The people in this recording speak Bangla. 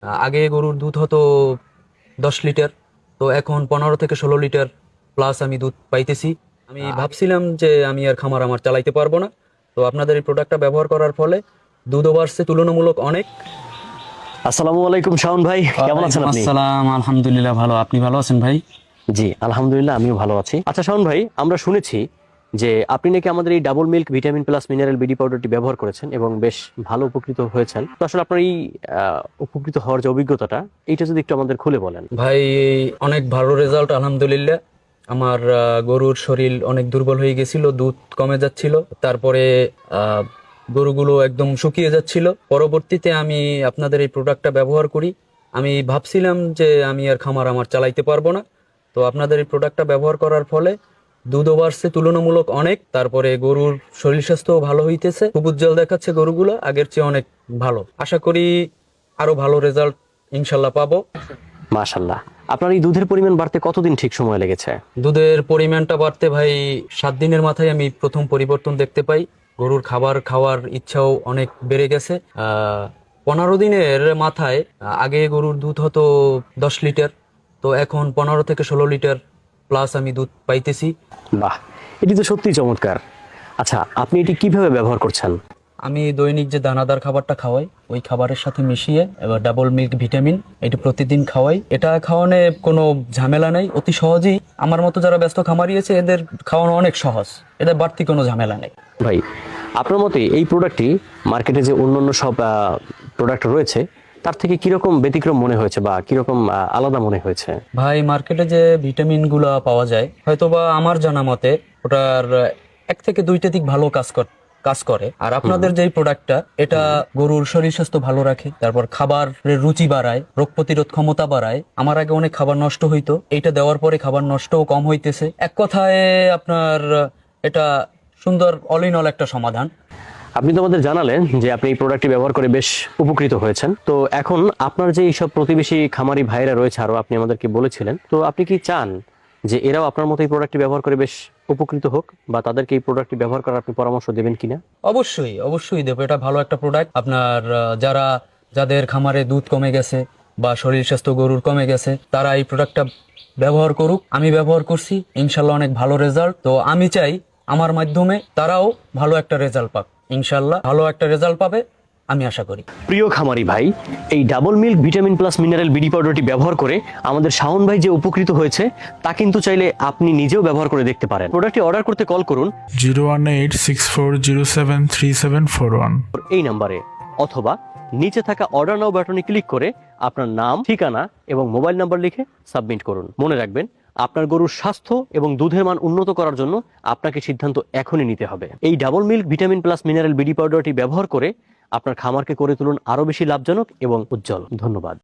আগে গরুর দুধ হতো 10 লিটার, তো এখন 15 থেকে 16 লিটার প্লাস আমি দুধ পাইতেছি। আমি ভাবছিলাম যে আমি আর খামার আমার চালাইতে পারবো না, তো আপনাদের এই প্রোডাক্টটা ব্যবহার করার ফলে দুধও বাড়ছে তুলনামূলক অনেক। আসসালামু আলাইকুম শাওন ভাই, কেমন আছেন আপনি? আসসালাম, আলহামদুলিল্লাহ ভালো। আপনি ভালো আছেন ভাই? জি আলহামদুলিল্লাহ, আমিও ভালো আছি। আচ্ছা শাওন ভাই, আমরা শুনেছি যে আপনি নাকি আমাদের এই double milk vitamin plus mineral BD পাউডারটি ব্যবহার করেছেন এবং বেশ ভালো উপকৃত হয়েছেন। তো আসলে আপনার এই উপকৃত হওয়ার যে অভিজ্ঞতাটা, এইটা যদি একটু আমাদের খুলে বলেন। ভাই, অনেক ভালো রেজাল্ট আলহামদুলিল্লাহ। আমার গরুর শরীর অনেক দুর্বল হয়ে গেছিল, দুধ কমে যাচ্ছিল, তারপরে আহ, গরুগুলো একদম শুকিয়ে যাচ্ছিল। পরবর্তীতে আমি আপনাদের এই প্রোডাক্টটা ব্যবহার করি। আমি ভাবছিলাম যে আমি আর খামার আমার চালাইতে পারবো না, তো আপনাদের এই প্রোডাক্টটা ব্যবহার করার ফলে দুধও বাড়ছে তুলনামূলক অনেক, তারপরে গরুর শরীর স্বাস্থ্য ভালো হইতেছে, খুব উজ্জ্বল দেখাচ্ছে গরুগুলো আগের চেয়ে অনেক ভালো। আশা করি আরো ভালো রেজাল্ট ইনশাল্লাহ পাবো। মাশাআল্লাহ। আপনার এই দুধের পরিমাণ বাড়তে কতদিন ঠিক সময় লেগেছে? দুধের পরিমাণটা বাড়তে ভাই 7 দিনের মাথায় আমি প্রথম পরিবর্তন দেখতে পাই। গরুর খাবার খাওয়ার ইচ্ছাও অনেক বেড়ে গেছে। 15 দিনের মাথায় আগে গরুর দুধ হতো 10 লিটার, তো এখন 15 থেকে 16 লিটার প্লাস আমি দুধ পাইতেছি। বাহ, এটি তো সত্যিই চমৎকার। আচ্ছা, আপনি এটি কিভাবে ব্যবহার করছেন? আমি দৈনিক যে দানাদার খাবারটা খাওয়াই, ওই খাবারের সাথে মিশিয়ে এবার ডাবল মিল্ক ভিটামিন এটা প্রতিদিন খাওয়াই। এটা খাওয়ানো কোনো ঝামেলা নেই, অতি সহজেই। আমার মতো যারা ব্যস্ত খামারি আছে এদের খাওয়ানো অনেক সহজ, এদের বাড়তি কোনো ঝামেলা নেই। ভাই, আপনার মতে এই প্রোডাক্টটি মার্কেটে যে অন্যান্য সব প্রোডাক্ট রয়েছে তার থেকে কিরকম ব্যতিক্রম মনে হয়েছে বা কিরকম আলাদা মনে হয়েছে? ভাই, মার্কেটে যে ভিটামিন গুলা পাওয়া যায়, হয়তোবা আমার জানা মতে ওটার 1 থেকে 2টা দিক ভালো কাজ করে। আর আপনাদের যে প্রোডাক্টটা, এটা গরুর শরীর স্বাস্থ্য ভালো রাখে, তারপর খাবারের রুচি বাড়ায়, রোগ প্রতিরোধ ক্ষমতা বাড়ায়। আমার আগে অনেক খাবার নষ্ট হইতো, এইটা দেওয়ার পরে খাবার নষ্টও কম হইতেছে। এক কথায় আপনার এটা সুন্দর অল ইন অল একটা সমাধান। আপনি তো আমাদের জানালেন যে আপনি এই প্রোডাক্টটি ব্যবহার করে বেশ উপকৃত হয়েছেন। তো এখন আপনার যে এইসব প্রতিবেশী খামারি ভাইরা রয়েছে, আরো আপনি আমাদেরকে বলেছিলেন, তো আপনি কি চান যে এরাও আপনার মতো এই প্রোডাক্টটি ব্যবহার করে বেশ উপকৃত হোক, বা তাদেরকে এই প্রোডাক্টটি ব্যবহার করার আপনি পরামর্শ দেবেন কিনা? অবশ্যই অবশ্যই দেবো, এটা ভালো একটা প্রোডাক্ট। আপনার যাদের খামারে দুধ কমে গেছে বা শরীর স্বাস্থ্য গরুর কমে গেছে, তারা এই প্রোডাক্টটা ব্যবহার করুক। আমি ব্যবহার করছি, ইনশাল্লাহ অনেক ভালো রেজাল্ট। তো আমি চাই আমার মাধ্যমে তারাও ভালো একটা রেজাল্ট পাক। ইনশাল্লাহ ভালো একটা রেজাল্ট পাবে, আমি আশা করি। প্রিয় খামারি ভাই, এই double milk vitamin plus mineral BD পাউডারটি ব্যবহার করে আমাদের শাওন ভাই যে উপকৃত হয়েছে, তা কিন্তু চাইলে আপনি নিজেও ব্যবহার করে দেখতে পারেন। প্রোডাক্টটি অর্ডার করতে কল করুন 01864073741 এই নাম্বারে, অথবা নিচে থাকা অর্ডার নাও বাটনে ক্লিক করে আপনার নাম, ঠিকানা এবং মোবাইল নাম্বার লিখে সাবমিট করুন। মনে রাখবেন, আপনার গরুর স্বাস্থ্য এবং দুধের মান উন্নত করার জন্য আপনাকে সিদ্ধান্ত এখনই নিতে হবে। এই double milk vitamin plus mineral BD পাউডারটি ব্যবহার করে আপনার খামারকে করে তুলুন আরো বেশি লাভজনক এবং উজ্জ্বল। ধন্যবাদ।